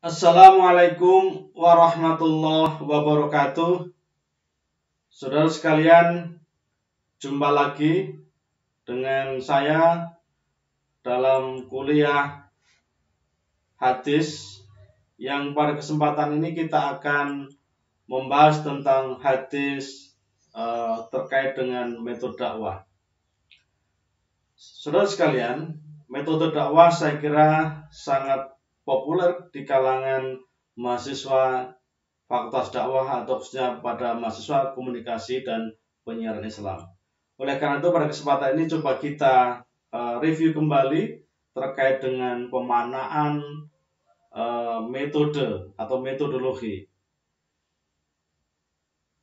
Assalamualaikum warahmatullahi wabarakatuh. Saudara sekalian, jumpa lagi dengan saya dalam kuliah hadis yang pada kesempatan ini kita akan membahas tentang hadis terkait dengan metode dakwah. Saudara sekalian, metode dakwah saya kira sangat populer di kalangan mahasiswa Fakultas Dakwah atau khususnya pada mahasiswa komunikasi dan penyiaran Islam. Oleh karena itu pada kesempatan ini coba kita review kembali terkait dengan pemaknaan metode atau metodologi.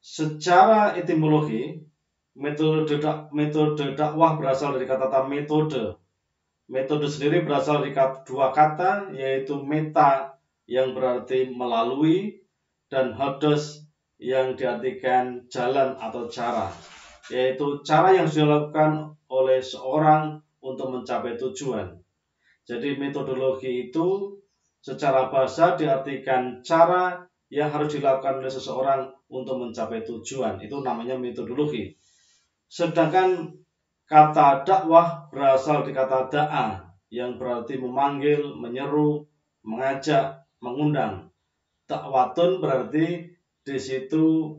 Secara etimologi, metode dakwah berasal dari kata metode. Metode sendiri berasal dari dua kata, yaitu meta yang berarti melalui dan hodos yang diartikan jalan atau cara, yaitu cara yang dilakukan oleh seorang untuk mencapai tujuan. Jadi metodologi itu secara bahasa diartikan cara yang harus dilakukan oleh seseorang untuk mencapai tujuan. Itu namanya metodologi. Sedangkan kata dakwah berasal dari kata da'a yang berarti memanggil, menyeru, mengajak, mengundang. Dakwatun berarti di situ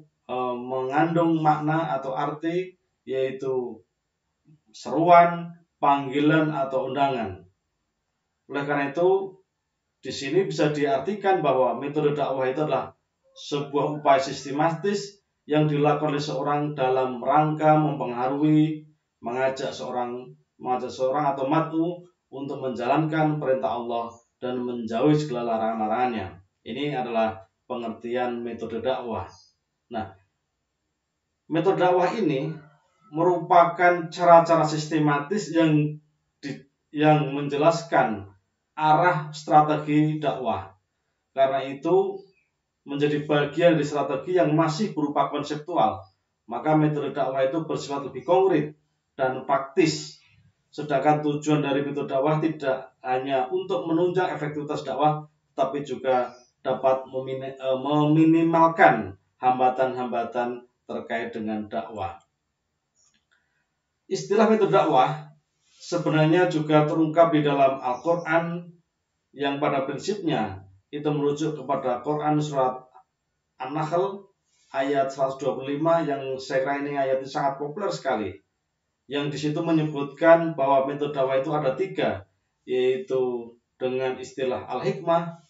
mengandung makna atau arti yaitu seruan, panggilan atau undangan. Oleh karena itu di sini bisa diartikan bahwa metode dakwah itu adalah sebuah upaya sistematis yang dilakukan oleh seorang dalam rangka mempengaruhi, mengajak seorang atau mat'u untuk menjalankan perintah Allah dan menjauhi segala larangan-larangannya. Ini adalah pengertian metode dakwah. Nah, metode dakwah ini merupakan cara-cara sistematis yang menjelaskan arah strategi dakwah. Karena itu menjadi bagian dari strategi yang masih berupa konseptual. Maka metode dakwah itu bersifat lebih konkret dan praktis. Sedangkan tujuan dari metode dakwah tidak hanya untuk menunjang efektivitas dakwah, tapi juga dapat meminimalkan hambatan-hambatan terkait dengan dakwah. Istilah metode dakwah sebenarnya juga terungkap di dalam Al-Quran yang pada prinsipnya itu merujuk kepada Quran surat An-Nahl ayat 125 yang saya kira ini ayat ini sangat populer sekali. Yang di situ menyebutkan bahwa metode dakwah itu ada 3, yaitu dengan istilah al-hikmah,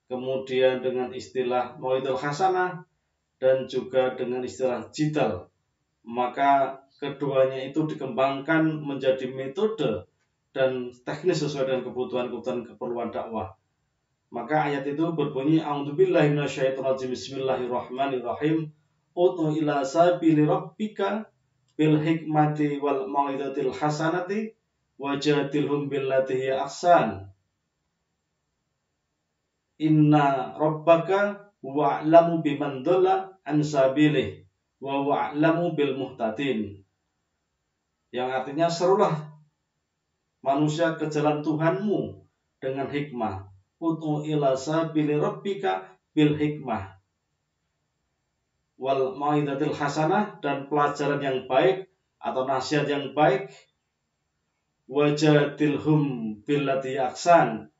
kemudian dengan istilah mauidul hasanah, dan juga dengan istilah jidal. Maka keduanya itu dikembangkan menjadi metode dan teknis sesuai dengan kebutuhan keperluan dakwah. Maka ayat itu berbunyi a'udzubillahi minasyaitonirrajim bismillahirrahmanirrahim ud'u ila sabili rabbika bil hikmati wal mau'izatil hasanati wajadilhum billati hiya ahsan inna rabbaka huwa a'lamu biman dhalla an sabilihi wa huwa a'lamu bil muhtadin. Yang artinya serulah manusia ke jalan Tuhanmu dengan hikmah. Ud'u ila sabili rabbika bil hikmah wal mau'izatil hasanah, dan pelajaran yang baik atau nasihat yang baik. Wajadilhum billati ahsan,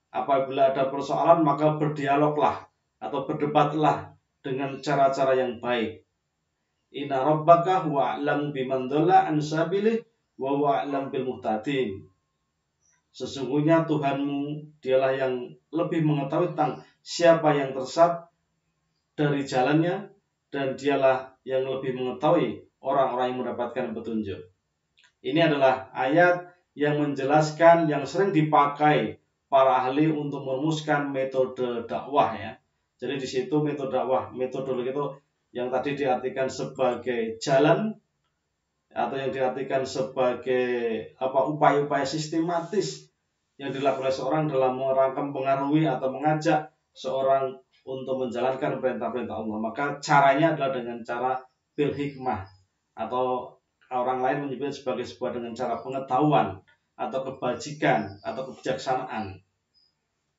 apabila ada persoalan maka berdialoglah atau berdebatlah dengan cara-cara yang baik. Inna rabbaka huwa a'lamu biman dhalla an sabilihi wa huwa a'lamu bil muhtadin. Sesungguhnya Tuhanmu dialah yang lebih mengetahui tentang siapa yang tersesat dari jalannya, dan dialah yang lebih mengetahui orang-orang yang mendapatkan petunjuk. Ini adalah ayat yang menjelaskan, yang sering dipakai para ahli untuk merumuskan metode dakwah ya. Jadi di situ metode dakwah, metodologi itu yang tadi diartikan sebagai jalan atau yang diartikan sebagai upaya-upaya sistematis yang dilakukan oleh seorang dalam rangka mempengaruhi atau mengajak seorang untuk menjalankan perintah-perintah Allah. Maka caranya adalah dengan cara bil hikmah, atau orang lain menyebutnya sebagai sebuah dengan cara pengetahuan atau kebajikan atau kebijaksanaan.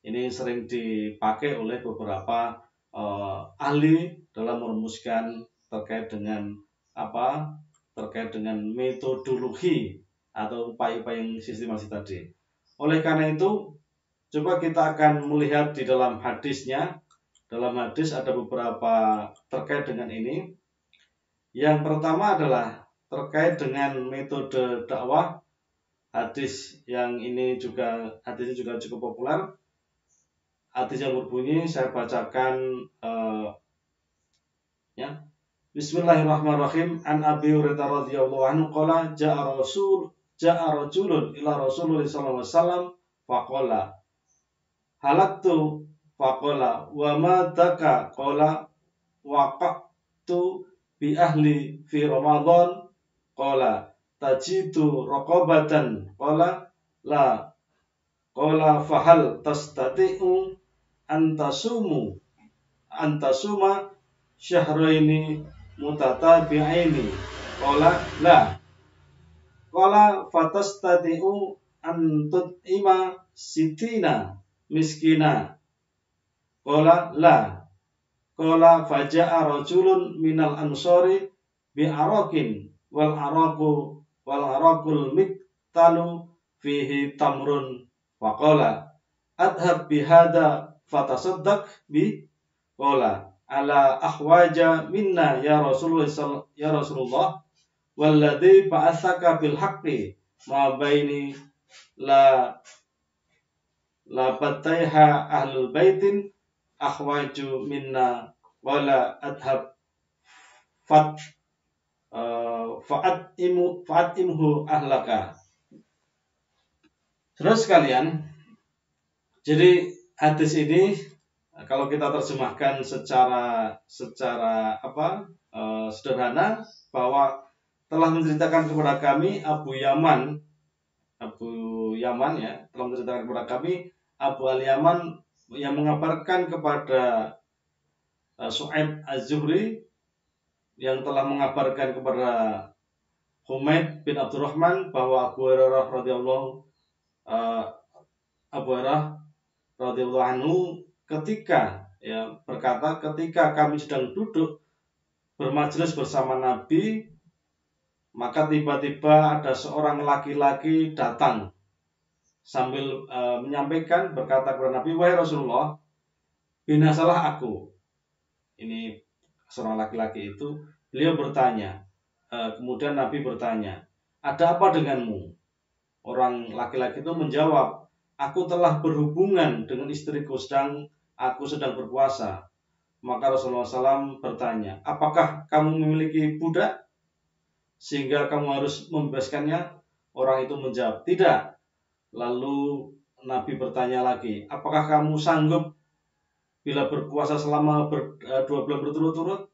Ini sering dipakai oleh beberapa ahli dalam merumuskan terkait dengan apa? Terkait dengan metodologi atau upaya-upaya yang sistematis tadi. Oleh karena itu, coba kita akan melihat di dalam hadisnya. Dalam hadis ada beberapa terkait dengan ini. Yang pertama adalah terkait dengan metode dakwah. Hadisnya juga cukup populer. Hadis yang berbunyi, saya bacakan ya. Bismillahirrahmanirrahim. An Abi Hurairah radhiyallahu anhu qala ja'a rajulun ila Rasulullah sallallahu alaihi wasallam faqala halaktu faqala wa ma daka qala waqatu bi ahli fi Ramadan qala tajidu raqabatan qala la qala fahal tastati'u antasuma syahraini mutatabi'aini qala la qala fatastati'u antut'ima sitina miskina qala la qala faja'a rajulun minal ansori bi'arakin wal araqul miktalu fihi tamrun faqala adhab bihada fatasaddaq bi qala ala akhwaja minna ya Rasulullah walladzi ba'atsaka bil haqqi ma baini la bataiha ahlul baitin akhwaju minna wala adhab fa'atimhu ahlaka. Saudara sekalian, jadi hadis ini kalau kita terjemahkan secara sederhana, bahwa telah menceritakan kepada kami Abu Yaman ya, telah menceritakan kepada kami Abu al-Yaman yang mengabarkan kepada Su'aib az-Zuhri yang telah mengabarkan kepada Humaid bin Abdurrahman bahwa Abu Hurairah radhiyallahu anhu berkata ketika kami sedang duduk bermajelis bersama Nabi, maka tiba-tiba ada seorang laki-laki datang sambil menyampaikan, berkata kepada Nabi, wahai Rasulullah, binasalah aku. Ini seorang laki-laki itu, beliau bertanya, kemudian Nabi bertanya, ada apa denganmu? Orang laki-laki itu menjawab, aku telah berhubungan dengan istriku aku sedang berpuasa. Maka Rasulullah SAW bertanya, apakah kamu memiliki budak sehingga kamu harus membebaskannya? Orang itu menjawab, tidak. Lalu Nabi bertanya lagi, apakah kamu sanggup bila berpuasa selama 2 bulan berturut-turut?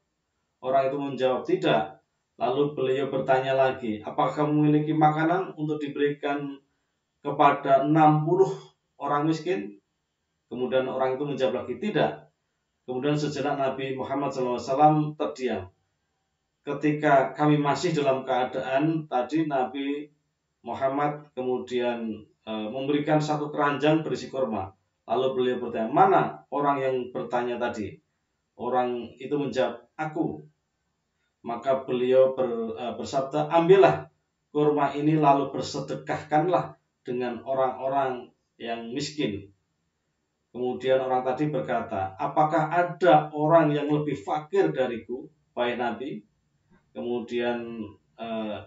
Orang itu menjawab, tidak. Lalu beliau bertanya lagi, apakah kamu memiliki makanan untuk diberikan kepada 60 orang miskin? Kemudian orang itu menjawab lagi, tidak. Kemudian sejenak Nabi Muhammad SAW terdiam. Ketika kami masih dalam keadaan tadi, Nabi Muhammad kemudian memberikan satu keranjang berisi kurma. Lalu beliau bertanya, mana orang yang bertanya tadi? Orang itu menjawab, aku. Maka beliau bersabda, ambillah kurma ini lalu bersedekahkanlah dengan orang-orang yang miskin. Kemudian orang tadi berkata, apakah ada orang yang lebih fakir dariku, wahai Nabi? Kemudian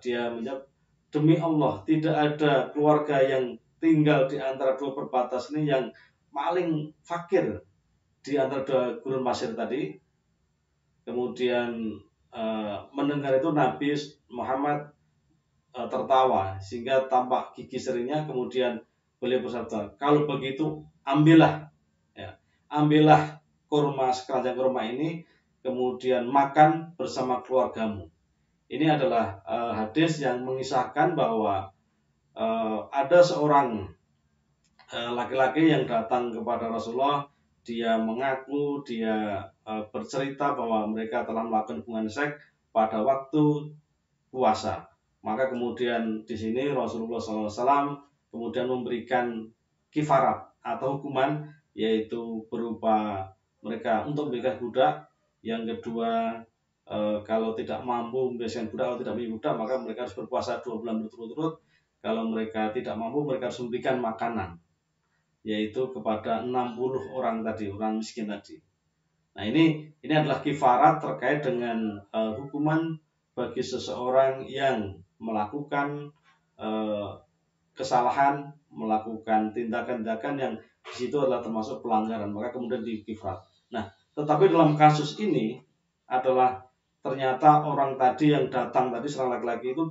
dia menjawab, demi Allah, tidak ada keluarga yang tinggal di antara dua perbatas ini yang paling fakir di antara dua gurun pasir tadi. Kemudian mendengar itu Nabi Muhammad tertawa sehingga tampak gigi serinya. Kemudian beliau bersabda, kalau begitu ambillah sekeranjang kurma ini, kemudian makan bersama keluargamu. Ini adalah hadis yang mengisahkan bahwa ada seorang laki-laki yang datang kepada Rasulullah. Dia mengaku, dia bercerita bahwa mereka telah melakukan hubungan seks pada waktu puasa. Maka kemudian di sini Rasulullah SAW kemudian memberikan kifarat atau hukuman yaitu berupa mereka untuk memberikan budak. Yang kedua, kalau tidak mampu memberikan budak atau tidak punya budak, maka mereka harus berpuasa 2 bulan berturut-turut. Kalau mereka tidak mampu, mereka harus memberikan makanan, yaitu kepada 60 orang tadi, orang miskin tadi. Nah, ini adalah kifarat terkait dengan hukuman bagi seseorang yang melakukan kesalahan, melakukan tindakan-tindakan yang di situ adalah termasuk pelanggaran, maka kemudian dikifarat. Nah, tetapi dalam kasus ini adalah ternyata orang tadi yang datang tadi, seorang laki-laki itu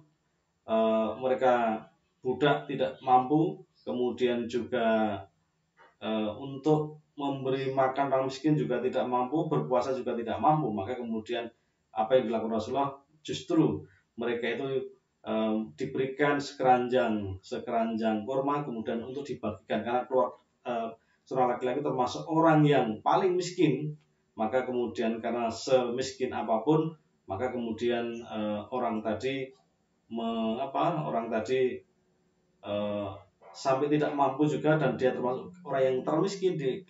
mereka budak tidak mampu, kemudian juga untuk memberi makan orang miskin juga tidak mampu, berpuasa juga tidak mampu, maka kemudian apa yang dilakukan Rasulullah, justru mereka itu diberikan sekeranjang kurma kemudian untuk dibagikan, karena seorang laki-laki termasuk orang yang paling miskin, maka kemudian karena semiskin apapun, maka kemudian orang tadi sampai tidak mampu juga, dan dia termasuk orang yang termiskin di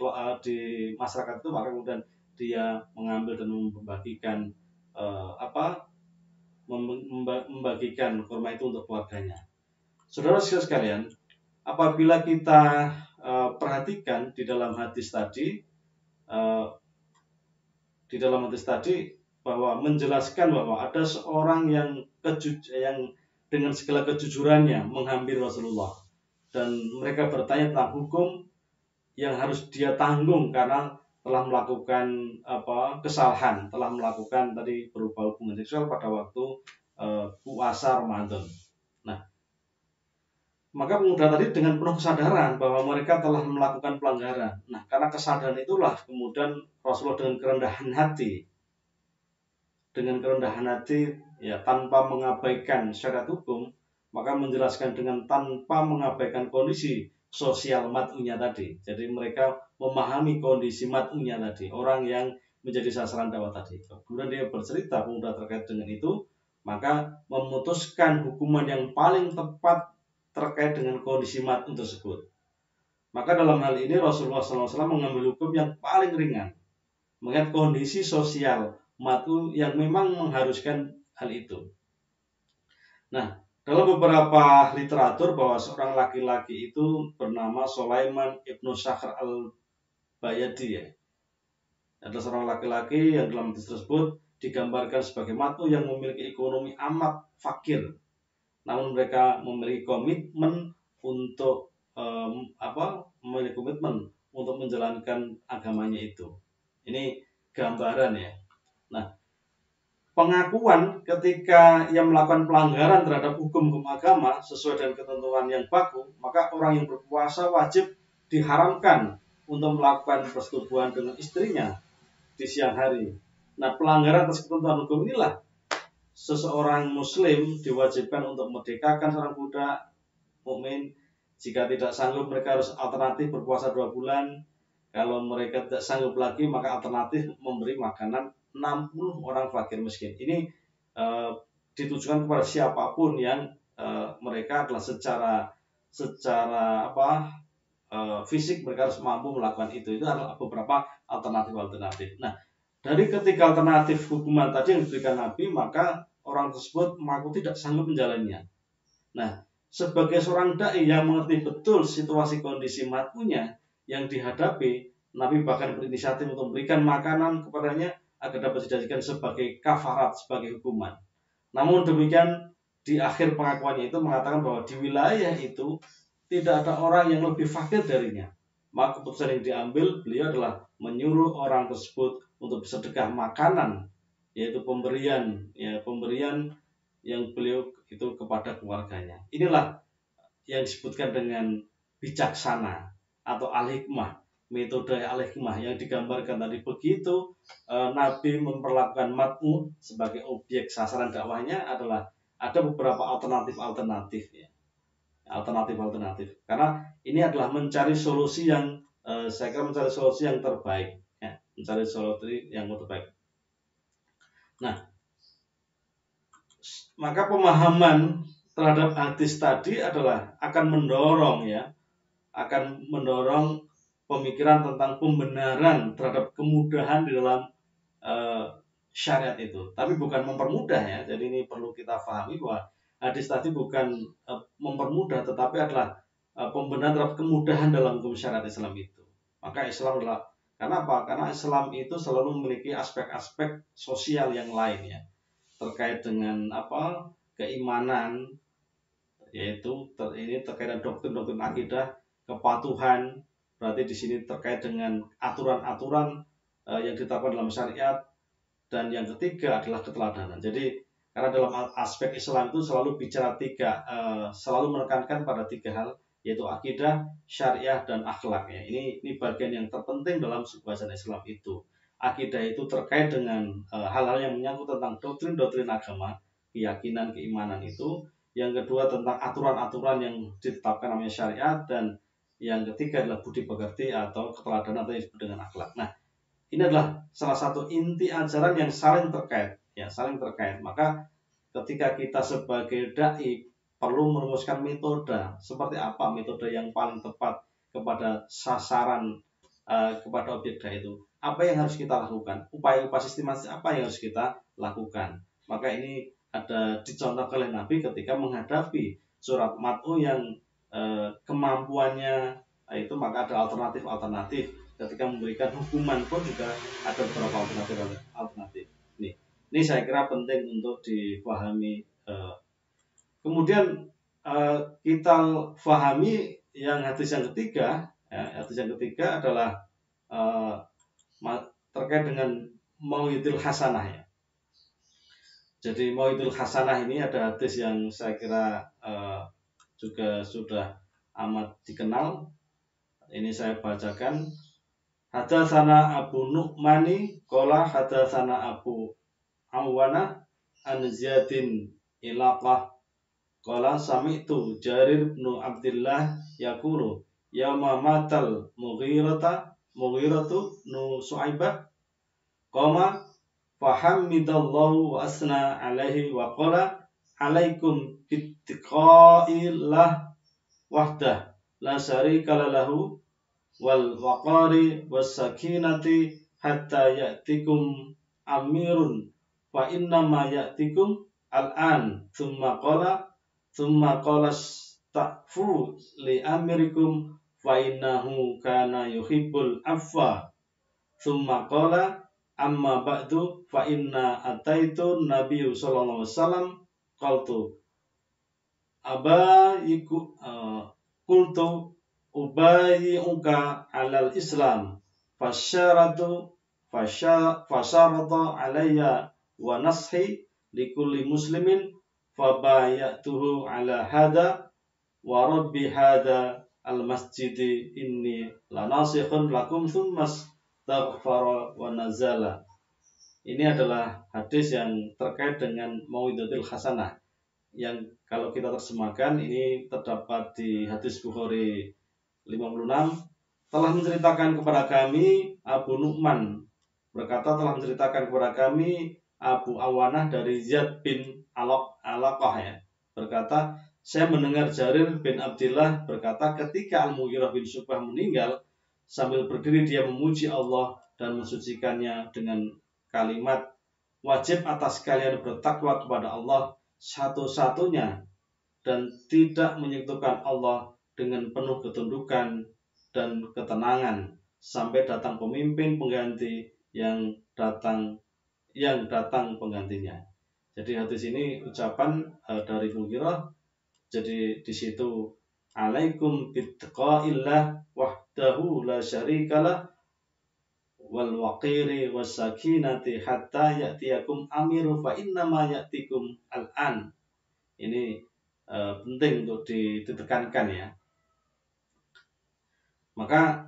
masyarakat itu, maka kemudian dia mengambil dan membagikan membagikan kurma itu untuk keluarganya. Saudara-saudara sekalian, apabila kita perhatikan di dalam hadis tadi, bahwa menjelaskan bahwa ada seorang yang dengan segala kejujurannya menghampiri Rasulullah, dan mereka bertanya tentang hukum yang harus dia tanggung karena telah melakukan kesalahan, telah melakukan tadi berupa hubungan seksual pada waktu puasa Ramadan. Nah, maka pemuda tadi dengan penuh kesadaran bahwa mereka telah melakukan pelanggaran. Nah, karena kesadaran itulah kemudian Rasulullah dengan kerendahan hati ya, tanpa mengabaikan syariat hukum, maka menjelaskan dengan tanpa mengabaikan kondisi sosial mat'unya tadi. Jadi mereka memahami kondisi mat'unya tadi, orang yang menjadi sasaran dakwah tadi. Kemudian dia bercerita pemuda terkait dengan itu, maka memutuskan hukuman yang paling tepat terkait dengan kondisi mat'u tersebut. Maka dalam hal ini Rasulullah SAW mengambil hukum yang paling ringan, mengingat kondisi sosial mat'u yang memang mengharuskan hal itu. Nah, dalam beberapa literatur bahwa seorang laki-laki itu bernama Sulaiman ibnu Sakhr al-Bayadi, ya. Adalah seorang laki-laki yang dalam hadis tersebut digambarkan sebagai mat'u yang memiliki ekonomi amat fakir, namun mereka memiliki komitmen untuk menjalankan agamanya itu. Ini gambaran, ya. Nah, pengakuan ketika ia melakukan pelanggaran terhadap hukum agama sesuai dengan ketentuan yang baku, maka orang yang berpuasa wajib diharamkan untuk melakukan persetubuhan dengan istrinya di siang hari. Nah, pelanggaran atas ketentuan hukum inilah seseorang muslim diwajibkan untuk memerdekakan seorang budak mukmin. Jika tidak sanggup, mereka harus alternatif berpuasa 2 bulan. Kalau mereka tidak sanggup lagi, maka alternatif memberi makanan 60 orang fakir miskin. Ini ditujukan kepada siapapun yang mereka adalah secara fisik mereka harus mampu melakukan itu. Itu adalah beberapa alternatif. Nah, dari ketiga alternatif hukuman tadi yang diberikan Nabi, maka orang tersebut mengaku tidak sanggup menjalannya. Nah, sebagai seorang dai yang mengerti betul situasi kondisi mat'unya yang dihadapi, Nabi bahkan berinisiatif untuk memberikan makanan kepadanya agar dapat dijadikan sebagai kafarat, sebagai hukuman. Namun demikian, di akhir pengakuannya itu mengatakan bahwa di wilayah itu tidak ada orang yang lebih fakir darinya. Maka keputusan yang diambil beliau adalah menyuruh orang tersebut untuk bersedekah makanan, yaitu pemberian yang beliau itu kepada keluarganya. Inilah yang disebutkan dengan bijaksana atau al-hikmah, metode al-hikmah yang digambarkan tadi. Begitu Nabi memperlakukan mat'u sebagai objek sasaran dakwahnya adalah ada beberapa alternatif, ya. Alternatif. Karena ini adalah mencari solusi yang saya kira mencari solusi yang terbaik, ya. Mencari solusi yang terbaik. Nah, maka pemahaman terhadap hadis tadi adalah akan mendorong pemikiran tentang pembenaran terhadap kemudahan di dalam syariat itu. Tapi bukan mempermudah ya. Jadi ini perlu kita pahami bahwa hadis tadi bukan mempermudah, tetapi adalah pembenaran terhadap kemudahan dalam hukum syariat Islam itu. Maka Islam adalah, karena apa? Karena Islam itu selalu memiliki aspek-aspek sosial yang lain ya, terkait dengan keimanan, yaitu ini terkait dengan doktrin-doktrin akidah, kepatuhan. Berarti di sini terkait dengan aturan-aturan yang ditetapkan dalam syariat. Dan yang ketiga adalah keteladanan. Jadi karena dalam aspek Islam itu selalu bicara selalu menekankan pada 3 hal, yaitu akidah, syariah, dan akhlak ya. Ini bagian yang terpenting dalam sebuah ajaran Islam itu. Akidah itu terkait dengan hal-hal yang menyangkut tentang doktrin-doktrin agama, keyakinan, keimanan itu. Yang kedua tentang aturan-aturan yang ditetapkan namanya syariat, dan yang ketiga adalah budi pekerti atau keteladanan atau yang disebut dengan akhlak. Nah, ini adalah salah satu inti ajaran yang saling terkait, ya, saling terkait. Maka ketika kita sebagai dai perlu merumuskan metode, seperti apa metode yang paling tepat kepada sasaran, kepada objek dai itu. Apa yang harus kita lakukan? Upaya-upaya sistematis apa yang harus kita lakukan? Maka ini ada dicontohkan oleh Nabi ketika menghadapi surat Mat'u yang kemampuannya itu, maka ada alternatif. Ketika memberikan hukuman pun juga ada beberapa alternatif. Ini saya kira penting untuk dipahami. Kemudian kita pahami yang hadis yang ketiga. Hadis yang ketiga adalah terkait dengan mau'idul hasanah ya. Jadi mau'idul hasanah ini ada hadis yang saya kira juga sudah amat dikenal. Ini saya bacakan. Hadatsana Abu Nu'mani qala hadatsana Abu Awana an Ziyadin Ilaqah qala sami'tu Jarir bin Abdullah yaqulu yauma matal Mughiratu nu Su'aibah qama fahamidallahu wa asna alaihi wa qala alaikum bittiqaillah wahdah la syarika lahu wal waqari was sakinati hatta ya'tikum amirun fa inna ma ya'tikum al-an thumma qala sta'fu li amirikum fa innahu kana yuhibbul afwa thumma qala amma ba'du fa inna ataitu nabiyyu sallallahu alaihi wasallam qultu qultu ubayyuka alal Islam fasyarata alayya wa nashi likulli muslimin fabayatuhu ala hada wa rabbi hada al masjidi inni lanasihun lakum thumma astaghfara wa nazala. Ini adalah hadis yang terkait dengan mau'idatul hasanah, yang kalau kita terjemahkan ini terdapat di hadis Bukhari 56. Telah menceritakan kepada kami Abu Nu'man berkata, telah menceritakan kepada kami Abu Awanah dari Ziyad bin Alaqah ya, berkata, saya mendengar Jarir bin Abdullah berkata, ketika Al-Mughirah bin Syu'bah meninggal, sambil berdiri dia memuji Allah dan mensucikannya dengan kalimat, wajib atas kalian bertakwa kepada Allah satu-satunya dan tidak menyentuhkan Allah dengan penuh ketundukan dan ketenangan sampai datang pemimpin pengganti yang datang penggantinya. Jadi hadis ini ucapan dari Mughirah. Jadi di situ alaikum bittaqaillah wahdahu la syarikalah wal waqiri was sakinati hatta ya'tiyakum amiru fa inna ma ya'tikum al-an. Ini penting untuk ditekankan ya. Maka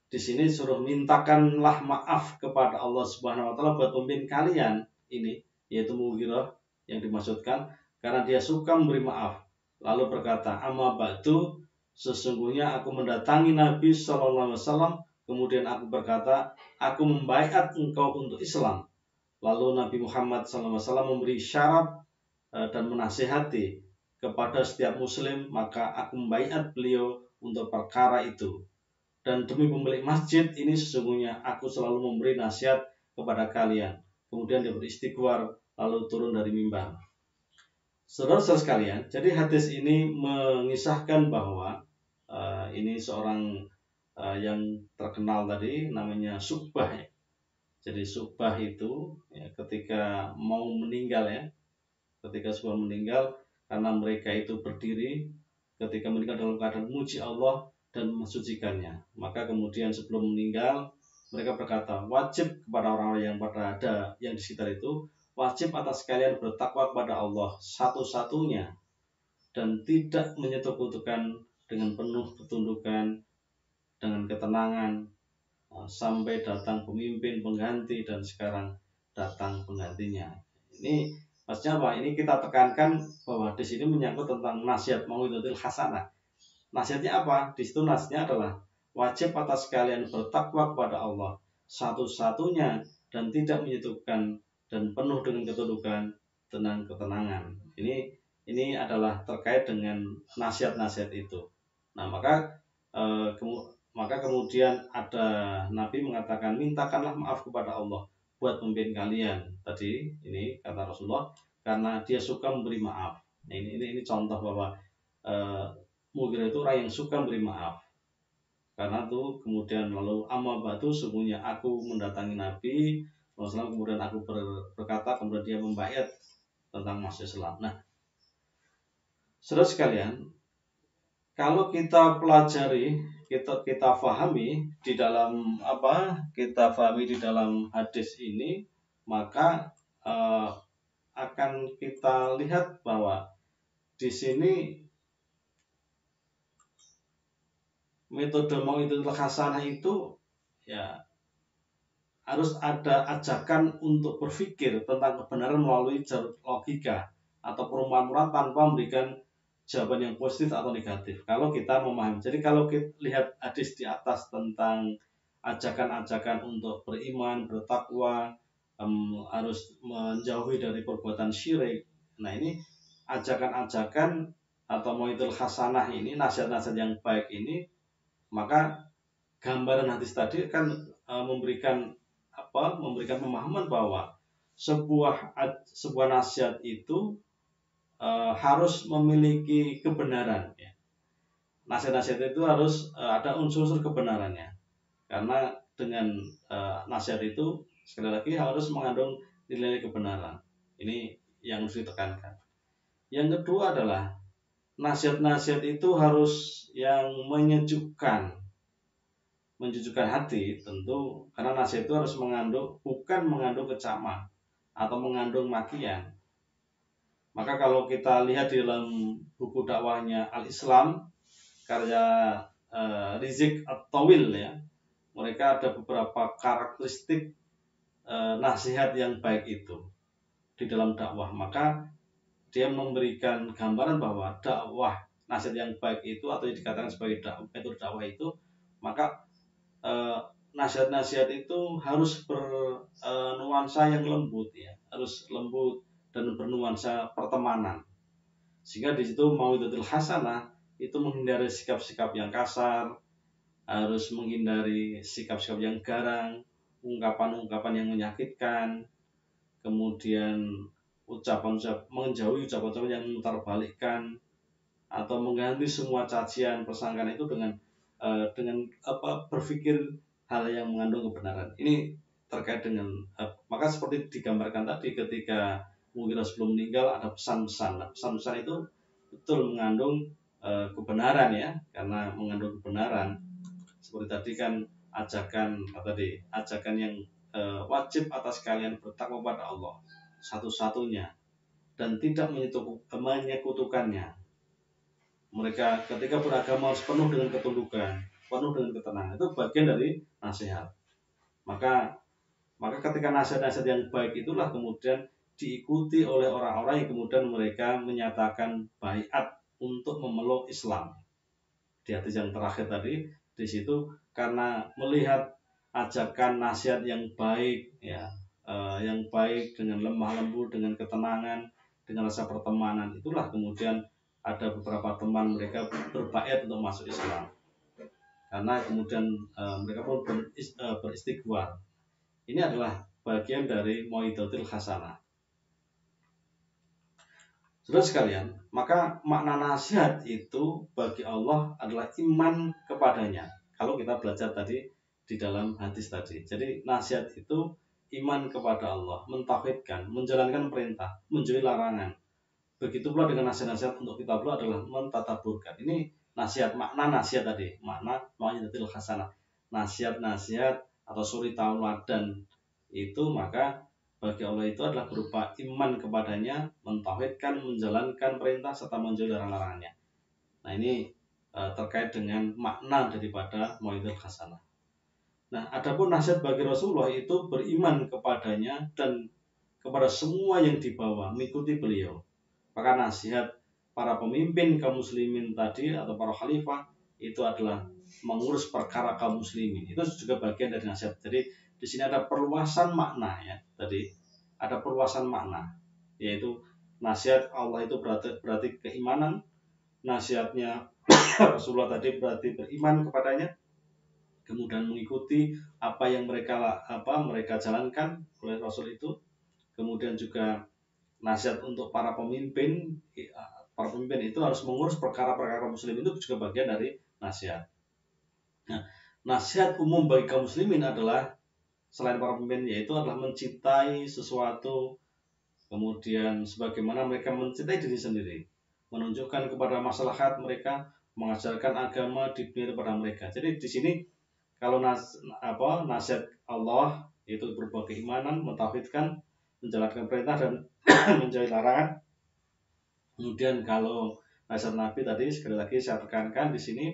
di sini suruh mintakanlah maaf kepada Allah Subhanahu wa taala buat pemimpin kalian ini, yaitu Mughirah yang dimaksudkan, karena dia suka memberi maaf. Lalu berkata, amma ba'du, sesungguhnya aku mendatangi Nabi sallallahu alaihi wasallam, kemudian aku berkata, aku membaiat engkau untuk Islam. Lalu Nabi Muhammad sallallahu alaihi wasallam memberi syarat dan menasihati kepada setiap muslim, maka aku membaiat beliau untuk perkara itu. dan demi pemilik masjid ini sesungguhnya aku selalu memberi nasihat kepada kalian. Kemudian dia beristighfar lalu turun dari mimbar. Saudara-saudara sekalian, jadi hadis ini mengisahkan bahwa ini seorang yang terkenal tadi namanya Syu'bah ya. Jadi Syu'bah itu ya, ketika mau meninggal ya, ketika Syu'bah meninggal karena mereka itu berdiri ketika meninggal dalam keadaan memuji Allah dan mensucikannya. Maka kemudian sebelum meninggal mereka berkata, wajib kepada orang-orang yang pada ada yang di sekitar itu, wajib atas kalian bertakwa kepada Allah satu-satunya dan tidak menyekutukan dengan penuh ketundukan, dengan ketenangan sampai datang pemimpin pengganti dan sekarang datang penggantinya. Ini maksudnya apa? Ini kita tekankan bahwa di sini menyangkut tentang nasihat mau'izatul hasanah. Nasihatnya apa? Di situ nasihatnya adalah wajib atas kalian bertakwa kepada Allah satu-satunya dan tidak menyekutukan dan penuh dengan ketundukan dan ketenangan. Ini adalah terkait dengan nasihat-nasihat itu. Nah, maka kemudian ada Nabi mengatakan, mintakanlah maaf kepada Allah buat pemimpin kalian. Tadi ini kata Rasulullah, karena dia suka memberi maaf. Nah, ini contoh bahwa Mughirah itu orang yang suka memberi maaf. Karena itu kemudian lalu amma batu, sungguhnya aku mendatangi Nabi SAW, kemudian aku berkata, kemudian dia membayat tentang masuk Islam. Nah, saudara sekalian, kalau kita pelajari, kita fahami di dalam hadis ini, maka akan kita lihat bahwa di sini metode mau'izatul hasanah itu ya harus ada ajakan untuk berpikir tentang kebenaran melalui jalur logika atau perumpamaan tanpa memberikan jawaban yang positif atau negatif. Kalau kita memahami, jadi kalau kita lihat hadis di atas tentang ajakan-ajakan untuk beriman, bertakwa, harus menjauhi dari perbuatan syirik. Nah, ini ajakan-ajakan atau mau'izatul hasanah ini, nasihat-nasihat yang baik ini, maka gambaran hadis tadi kan memberikan pemahaman bahwa sebuah nasihat itu harus memiliki kebenaran ya. Nasihat-nasihat itu harus ada unsur-unsur kebenarannya, karena dengan nasihat itu sekali lagi harus mengandung nilai kebenaran. Ini yang harus ditekankan. Yang kedua adalah nasihat-nasihat itu harus yang menyejukkan hati tentu, karena nasihat itu harus bukan mengandung kecaman atau mengandung makian. Maka kalau kita lihat di dalam buku dakwahnya Al-Islam karya Rizik At-Tawil ya, mereka ada beberapa karakteristik nasihat yang baik itu di dalam dakwah. Maka dia memberikan gambaran bahwa dakwah nasihat yang baik itu atau yang dikatakan sebagai metode dakwah itu, maka nasihat-nasihat itu harus bernuansa yang lembut ya, harus lembut dan bernuansa pertemanan, sehingga di situ mau'izatul hasanah itu menghindari sikap-sikap yang kasar, harus menghindari sikap-sikap yang garang, ungkapan-ungkapan yang menyakitkan, kemudian menjauhi ucapan-ucapan yang memutarbalikkan atau mengganti semua cacian persangkaan itu dengan berpikir hal yang mengandung kebenaran. Ini terkait dengan maka seperti digambarkan tadi ketika Mughirah sebelum meninggal ada pesan-pesan. Nah, pesan-pesan itu betul mengandung kebenaran ya, karena mengandung kebenaran. Seperti tadi kan ajakan yang wajib atas kalian bertakwa kepada Allah satu-satunya dan tidak menyekutukannya. Mereka ketika beragama harus penuh dengan ketundukan, penuh dengan ketenangan. Itu bagian dari nasihat. Maka ketika nasihat-nasihat yang baik itulah kemudian diikuti oleh orang-orang yang kemudian mereka menyatakan baiat untuk memeluk Islam. Di hadis yang terakhir tadi, di situ karena melihat ajakan nasihat yang baik ya, yang baik dengan lemah lembut, dengan ketenangan, dengan rasa pertemanan, itulah kemudian ada beberapa teman mereka berbaiat untuk masuk Islam. karena kemudian mereka pun beristighfar. Ini adalah bagian dari mau'izatul hasanah. Saudara sekalian, maka makna nasihat itu bagi Allah adalah iman kepadanya. Kalau kita belajar tadi di dalam hadis tadi. Jadi nasihat itu iman kepada Allah, mentauhidkan, menjalankan perintah, menjauhi larangan. Begitu pula dengan nasihat-nasihat untuk kita pula adalah mentadabburkan. Ini nasihat, makna nasihat tadi, makna mau'izatul hasanah. Nasihat-nasihat atau suri tauladan itu maka bagi Allah itu adalah berupa iman kepadanya, mentauhidkan, menjalankan perintah serta menjauhi larangan-larangannya. Nah, ini terkait dengan makna daripada mau'izatul hasanah. Nah, adapun nasihat bagi Rasulullah itu beriman kepadanya dan kepada semua yang dibawa mengikuti beliau. Maka nasihat para pemimpin kaum muslimin tadi atau para khalifah itu adalah mengurus perkara kaum muslimin. Itu juga bagian dari nasihat. Jadi di sini ada perluasan makna ya. Tadi ada perluasan makna, yaitu nasihat Allah itu berarti keimanan, nasihatnya Rasulullah tadi berarti beriman kepadanya, kemudian mengikuti apa yang mereka jalankan oleh Rasul itu, kemudian juga nasihat untuk para pemimpin itu harus mengurus perkara-perkara muslim itu juga bagian dari nasihat. Nah, nasihat umum bagi kaum muslimin adalah selain para pemimpin yaitu adalah mencintai sesuatu, kemudian sebagaimana mereka mencintai diri sendiri, menunjukkan kepada maslahat mereka, mengajarkan agama diberi kepada mereka. Jadi di sini kalau nasihat Allah itu berupa keimanan, mentauhidkan, menjalankan perintah dan menjauhi larangan. Kemudian kalau nasihat Nabi tadi sekali lagi saya tekankan di sini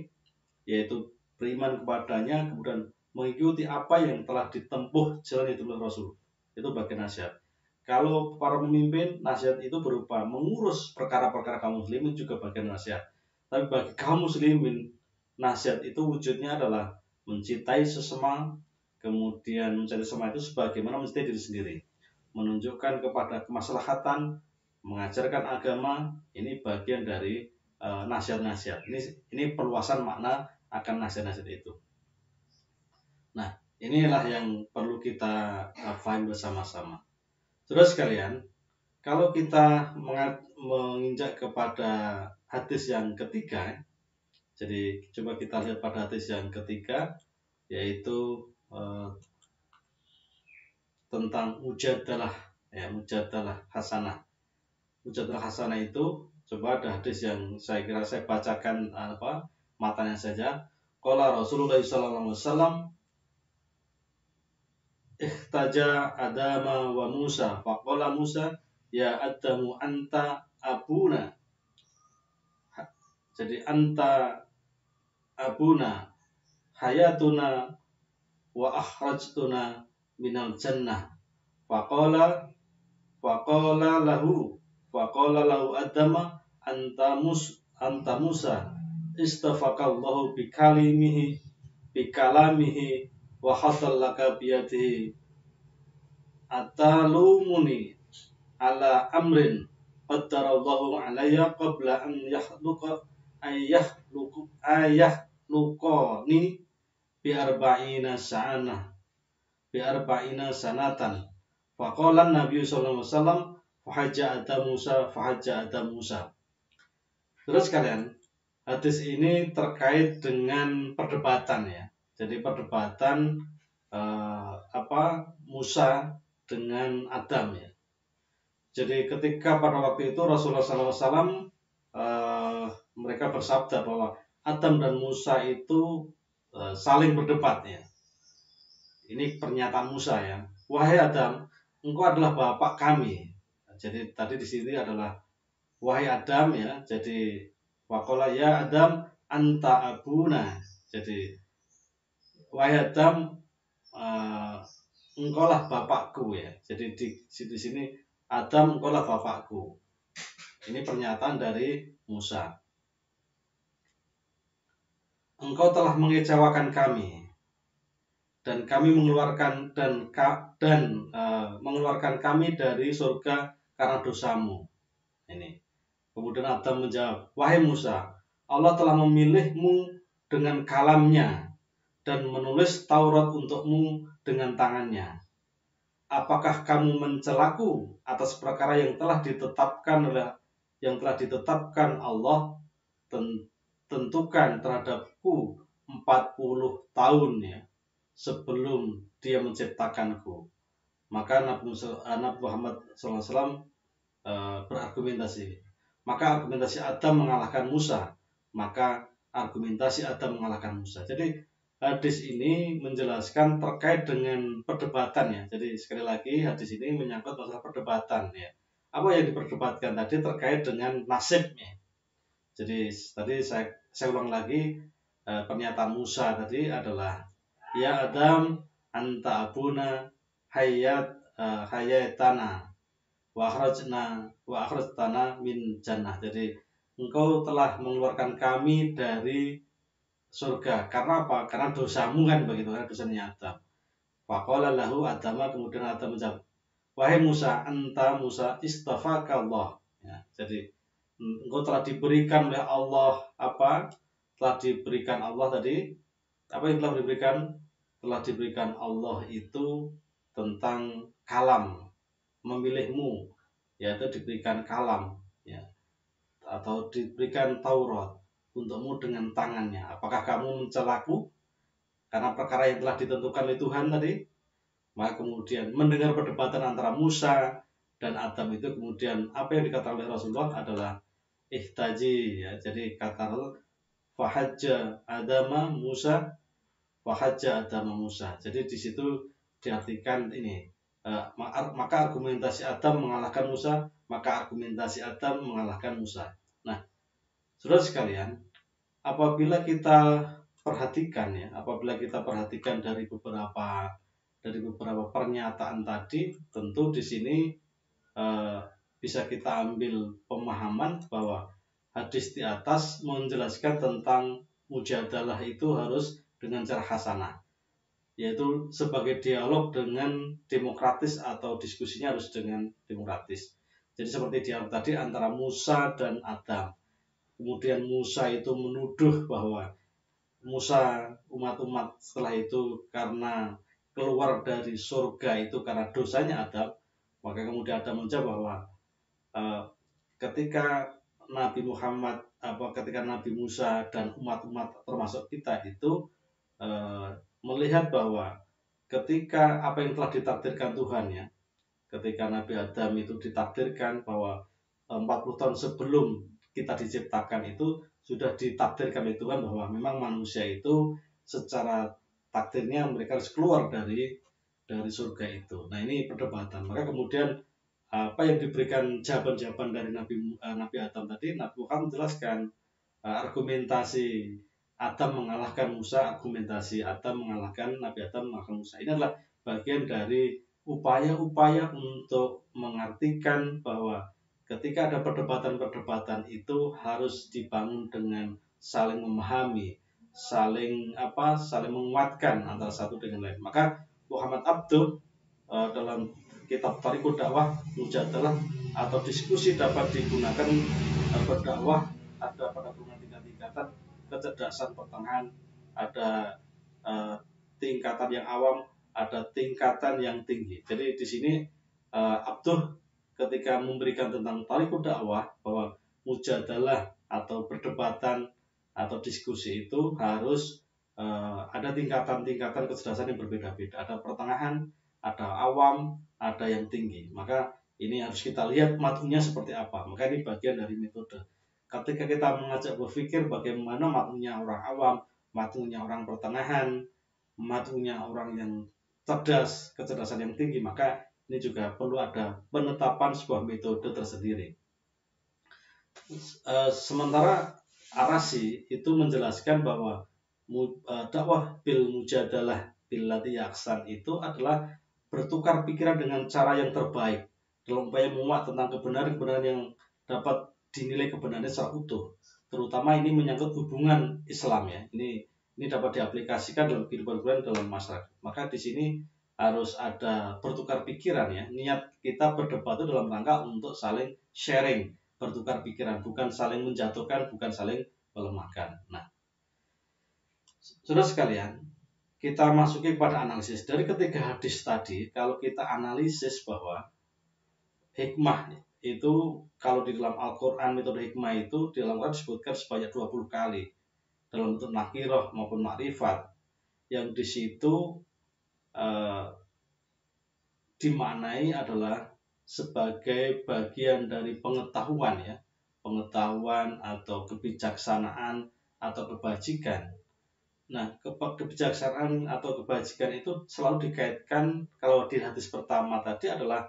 yaitu beriman kepadanya, kemudian mengikuti apa yang telah ditempuh jalan itu oleh Rasul. Itu bagian nasihat. Kalau para pemimpin, nasihat itu berupa mengurus perkara-perkara kaum muslimin juga bagian nasihat. Tapi bagi kaum muslimin, nasihat itu wujudnya adalah mencintai sesama, kemudian mencintai sesama itu sebagaimana mencintai diri sendiri. Menunjukkan kepada kemaslahatan, mengajarkan agama, ini bagian dari nasihat-nasihat. Ini perluasan makna akan nasihat-nasihat itu. Nah, inilah yang perlu kita pahami bersama-sama. Saudara sekalian, kalau kita menginjak kepada hadis yang ketiga, jadi coba kita lihat pada hadis yang ketiga, yaitu tentang mujadalah hasanah. Mujadalah hasanah itu coba ada hadis yang saya kira saya bacakan matanya saja. Qala Rasulullah sallallahu alaihi wasallam ihtaja Adama wa Musa faqala Musa ya Adamu anta abuna. Jadi anta abuna hayatuna wa akhrajtuna minal jannah. Faqala lahu Adama anta Musa istafaqallahu bikalamihi wa hatallaka biyadihi atalumuni ala amrin qaddarallahu alayya qabla an yahluqani bi arba'ina sanatan. Faqala Nabi sallallahu alaihi wasallam fahajja Adam Musa. Terus kalian, hadis ini terkait dengan perdebatan ya. Jadi perdebatan Musa dengan Adam ya. Jadi ketika pada waktu itu Rasulullah SAW mereka bersabda bahwa Adam dan Musa itu saling berdebat ya. Ini pernyataan Musa ya. Wahai Adam, engkau adalah bapak kami. Jadi tadi di sini adalah wahai Adam ya. Jadi waqala ya Adam anta abuna. Jadi wahai Adam, engkaulah bapakku ya. Jadi di sini Adam engkaulah bapakku. Ini pernyataan dari Musa. Engkau telah mengecewakan kami dan kami mengeluarkan mengeluarkan kami dari surga karena dosamu. Ini. Kemudian Adam menjawab, wahai Musa, Allah telah memilihmu dengan kalamnya dan menulis Taurat untukmu dengan tangannya. Apakah kamu mencelaku atas perkara yang telah ditetapkan Allah tentukan terhadapku 40 tahun ya sebelum dia menciptakanku. Maka Nabi Muhammad SAW berargumentasi. Maka argumentasi Adam mengalahkan Musa. Maka argumentasi Adam mengalahkan Musa. Jadi hadis ini menjelaskan terkait dengan perdebatan ya. Jadi sekali lagi hadis ini menyangkut masalah perdebatan ya. Apa yang diperdebatkan tadi terkait dengan nasibnya. Jadi tadi saya ulang lagi pernyataan Musa tadi adalah ya Adam anta abuna hayatana wa akhrajtana min jannah. Jadi engkau telah mengeluarkan kami dari surga. Karena apa? Karena dosamu kan begitu kan, dosanya Adam. Faqala lahu Adama, kemudian Adam menjawab, wahai Musa, anta Musa istafaka Allah. Ya, jadi engkau telah diberikan oleh Allah apa? Telah diberikan Allah tadi. Apa yang telah diberikan? Telah diberikan Allah itu tentang kalam, memilihmu, yaitu diberikan kalam ya, atau diberikan Taurat untukmu dengan tangannya. Apakah kamu mencelaku karena perkara yang telah ditentukan oleh Tuhan tadi? Maka kemudian mendengar perdebatan antara Musa dan Adam itu, kemudian apa yang dikatakan oleh Rasulullah adalah ihtaji ya. Jadi kata fahajja Adama Musa, fahajja Adama Musa. Jadi di situ diartikan ini maka argumentasi Adam mengalahkan Musa, maka argumentasi Adam mengalahkan Musa. Nah, saudara sekalian, apabila kita perhatikan dari beberapa pernyataan tadi, tentu di sini bisa kita ambil pemahaman bahwa hadis di atas menjelaskan tentang mujadalah itu harus dengan cara hasanah, yaitu sebagai dialog dengan demokratis atau diskusinya harus dengan demokratis. Jadi seperti dialog tadi antara Musa dan Adam. Kemudian Musa itu menuduh bahwa umat-umat setelah itu karena keluar dari surga itu karena dosanya Adam. Maka kemudian Adam menjawab bahwa ketika Nabi Musa dan umat-umat termasuk kita itu melihat bahwa ketika apa yang telah ditakdirkan Tuhan ya, ketika Nabi Adam itu ditakdirkan bahwa 40 tahun sebelum kita diciptakan itu sudah ditakdirkan oleh Tuhan bahwa memang manusia itu secara takdirnya mereka harus keluar dari surga itu. Nah, ini perdebatan. Maka kemudian apa yang diberikan jawaban-jawaban dari Nabi Adam tadi, Nabi Muhammad menjelaskan argumentasi Adam mengalahkan Musa, argumentasi Adam mengalahkan Nabi Adam mengalahkan Musa. Ini adalah bagian dari upaya-upaya untuk mengartikan bahwa ketika ada perdebatan-perdebatan itu harus dibangun dengan saling memahami, saling menguatkan antara satu dengan lain. Maka Muhammad Abduh dalam kitab Thariqud Dakwah Mujadalah atau diskusi dapat digunakan berdakwah, ada pada tingkatan kecerdasan pertengahan, ada tingkatan yang awam, ada tingkatan yang tinggi. Jadi di sini Abduh ketika memberikan tentang Thariqud Dakwah bahwa mujadalah atau perdebatan atau diskusi itu harus ada tingkatan-tingkatan kecerdasan yang berbeda-beda. Ada pertengahan, ada awam, ada yang tinggi. Maka ini harus kita lihat matnya seperti apa. Maka ini bagian dari metode. Ketika kita mengajak berpikir bagaimana matnya orang awam, matnya orang pertengahan, matnya orang yang cerdas, kecerdasan yang tinggi, maka ini juga perlu ada penetapan sebuah metode tersendiri. Sementara Arasi itu menjelaskan bahwa dakwah bil mujadalah billati yaksan itu adalah bertukar pikiran dengan cara yang terbaik dalam upaya menguat tentang kebenaran yang dapat dinilai kebenarannya secara utuh. Terutama ini menyangkut hubungan Islam ya. Ini dapat diaplikasikan dalam kehidupan dalam masyarakat. Maka di sini harus ada bertukar pikiran ya. Niat kita berdebat itu dalam rangka untuk saling sharing, bertukar pikiran, bukan saling menjatuhkan, bukan saling melemahkan. Nah, Saudara sekalian, kita masuki pada analisis. Dari ketiga hadis tadi, kalau kita analisis bahwa hikmah itu, kalau di dalam Al-Quran metode hikmah itu di dalam Al-Quran disebutkan sebanyak 20 kali dalam bentuk nakirah maupun makrifat, yang di situ dimaknai adalah sebagai bagian dari pengetahuan, ya, pengetahuan atau kebijaksanaan atau kebajikan. Nah, kebijaksanaan atau kebajikan itu selalu dikaitkan, kalau di hadis pertama tadi adalah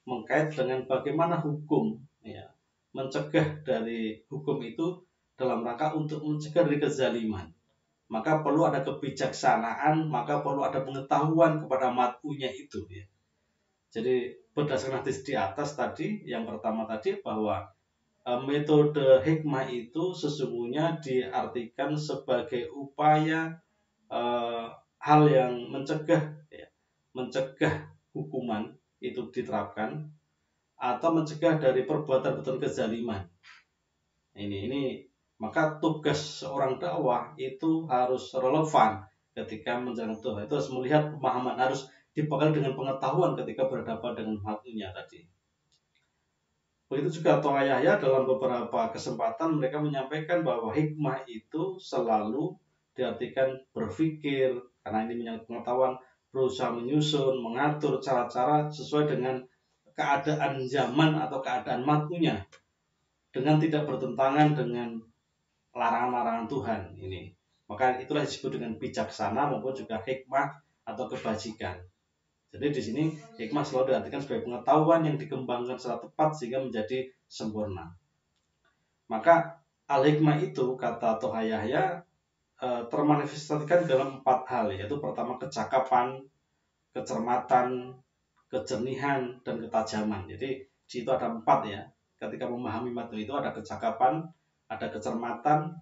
mengkait dengan bagaimana hukum, ya, mencegah dari hukum itu dalam rangka untuk mencegah dari kezaliman. Maka perlu ada kebijaksanaan, maka perlu ada pengetahuan kepada mat'unya itu, ya. Jadi berdasarkan hadis di atas tadi, yang pertama tadi, bahwa metode hikmah itu sesungguhnya diartikan sebagai upaya hal yang mencegah, ya, mencegah hukuman itu diterapkan atau mencegah dari perbuatan kezaliman. Ini maka tugas seorang dakwah itu harus relevan ketika menjalankan dakwah. Itu harus melihat pemahaman, harus dibekali dengan pengetahuan ketika berhadapan dengan mat'unya tadi. Begitu juga Toha Yahya dalam beberapa kesempatan mereka menyampaikan bahwa hikmah itu selalu diartikan berpikir, karena ini menyangkut pengetahuan, berusaha menyusun, mengatur cara-cara sesuai dengan keadaan zaman atau keadaan mat'unya, dengan tidak bertentangan dengan larangan-larangan Tuhan ini. Maka itulah disebut dengan bijaksana maupun juga hikmah atau kebajikan. Jadi di sini hikmah selalu diartikan sebagai pengetahuan yang dikembangkan secara tepat sehingga menjadi sempurna. Maka al-hikmah itu, kata Toha Yahya, termanifestasikan dalam 4 hal, yaitu pertama kecakapan, kecermatan, kejernihan, dan ketajaman. Jadi di situ ada 4, ya. Ketika memahami matnu itu ada kecakapan, ada kecermatan,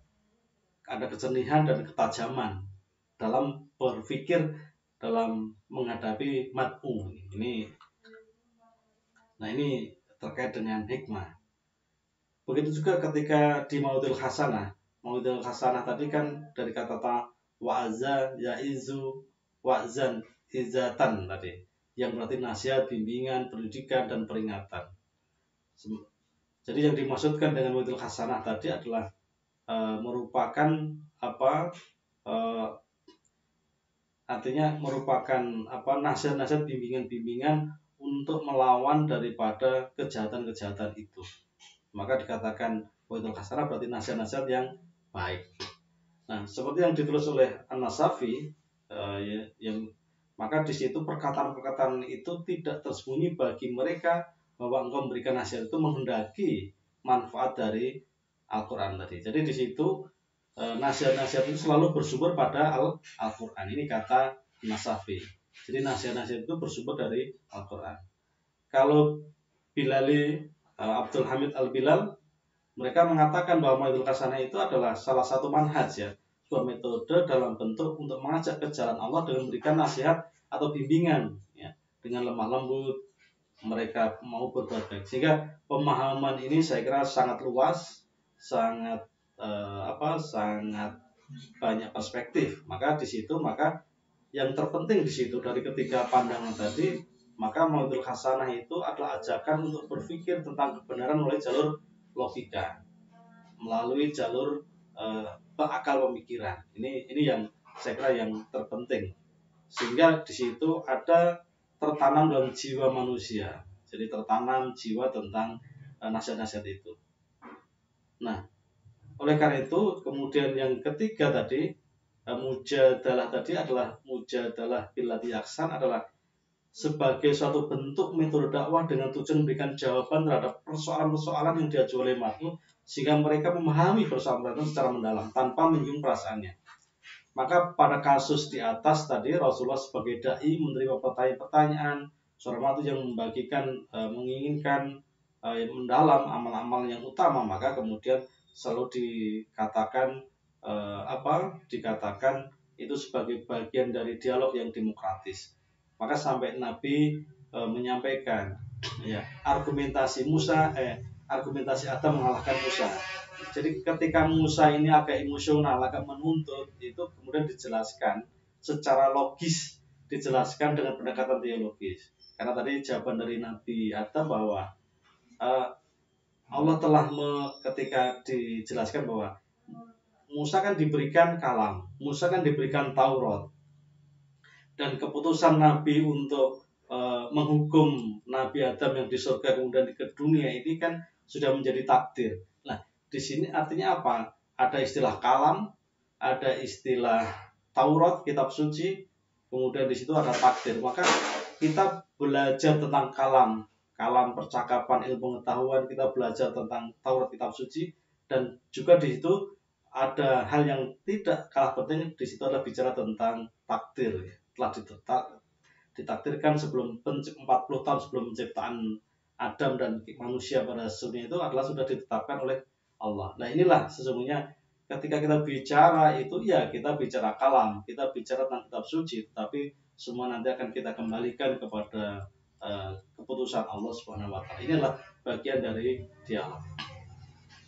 ada kejernihan, dan ketajaman dalam berpikir, dalam menghadapi mat'u ini. Nah, ini terkait dengan hikmah. Begitu juga ketika di Mau'idul Hasanah. Mau'idul Hasanah tadi kan dari kata wa'aza, ya'izu, wa'zan, izatan tadi, yang berarti nasihat, bimbingan, pendidikan, dan peringatan. Jadi yang dimaksudkan dengan Mau'idul Hasanah tadi adalah merupakan artinya merupakan nasihat-nasihat, bimbingan-bimbingan untuk melawan daripada kejahatan-kejahatan itu. Maka dikatakan Mau'idul Hasanah berarti nasihat-nasihat yang baik. Nah, seperti yang ditulis oleh An-Nasafi, maka di situ perkataan-perkataan itu tidak tersembunyi bagi mereka bahwa engkau memberikan nasihat itu menghendaki manfaat dari Al-Quran tadi. Jadi di situ nasihat-nasihat itu selalu bersumber pada Al-Quran. Ini kata Nasafi. Jadi nasihat-nasihat itu bersumber dari Al-Quran. Kalau Bilali Abdul Hamid Al-Bilal, mereka mengatakan bahwa Mau'idul Hasanah itu adalah salah satu manhaj, ya, sebuah metode dalam bentuk untuk mengajak ke jalan Allah dengan memberikan nasihat atau bimbingan, ya, dengan lemah lembut mereka mau berbuat baik. Sehingga pemahaman ini saya kira sangat luas, sangat sangat banyak perspektif. Maka di situ, maka yang terpenting di situ dari ketiga pandangan tadi, maka Mau'idul Hasanah itu adalah ajakan untuk berpikir tentang kebenaran melalui jalur logika, melalui jalur akal pemikiran. Ini yang saya kira yang terpenting. Sehingga di situ ada tertanam dalam jiwa manusia. Jadi tertanam jiwa tentang nasihat-nasihat itu. Nah, oleh karena itu, kemudian yang ketiga tadi, mujadalah tadi adalah mujadalah billati ahsan, adalah sebagai suatu bentuk metode dakwah dengan tujuan memberikan jawaban terhadap persoalan-persoalan yang diajukan oleh mat'u, sehingga mereka memahami persoalan itu secara mendalam tanpa menyinggung perasaannya. Maka pada kasus di atas tadi, Rasulullah sebagai dai menerima pertanyaan-pertanyaan seorang mat'u yang membagikan, menginginkan mendalam amal-amal yang utama, maka kemudian selalu dikatakan dikatakan itu sebagai bagian dari dialog yang demokratis. Maka sampai Nabi menyampaikan, ya, argumentasi Adam mengalahkan Musa. Jadi ketika Musa ini agak emosional, agak menuntut, itu kemudian dijelaskan secara logis, dijelaskan dengan pendekatan teologis. Karena tadi jawaban dari Nabi Adam bahwa uh, Allah telah ketika dijelaskan bahwa Musa kan diberikan kalam, Musa kan diberikan Taurat, dan keputusan Nabi untuk menghukum Nabi Adam yang di surga kemudian ke dunia ini kan sudah menjadi takdir. Nah, di sini artinya apa? Ada istilah kalam, ada istilah Taurat, kitab suci, kemudian di situ ada takdir. Maka kita belajar tentang kalam, kalam percakapan, ilmu pengetahuan, kita belajar tentang Taurat, kitab suci, dan juga di situ ada hal yang tidak kalah penting, di situ adalah bicara tentang takdir. Telah ditakdirkan sebelum 40 tahun sebelum penciptaan Adam dan manusia pada dunia itu adalah sudah ditetapkan oleh Allah. Nah, inilah sesungguhnya ketika kita bicara itu ya kita bicara kalam, kita bicara tentang kitab suci, tapi semua nanti akan kita kembalikan kepada keputusan Allah Subhanahu wa taala. Inilah bagian dari dialog.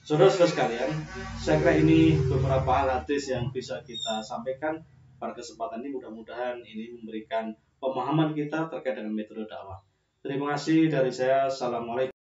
Saudara-saudara sekalian, saya kira ini beberapa hal hadis yang bisa kita sampaikan pada kesempatan ini. Mudah-mudahan ini memberikan pemahaman kita terkait dengan metode dakwah. Terima kasih dari saya. Assalamualaikum.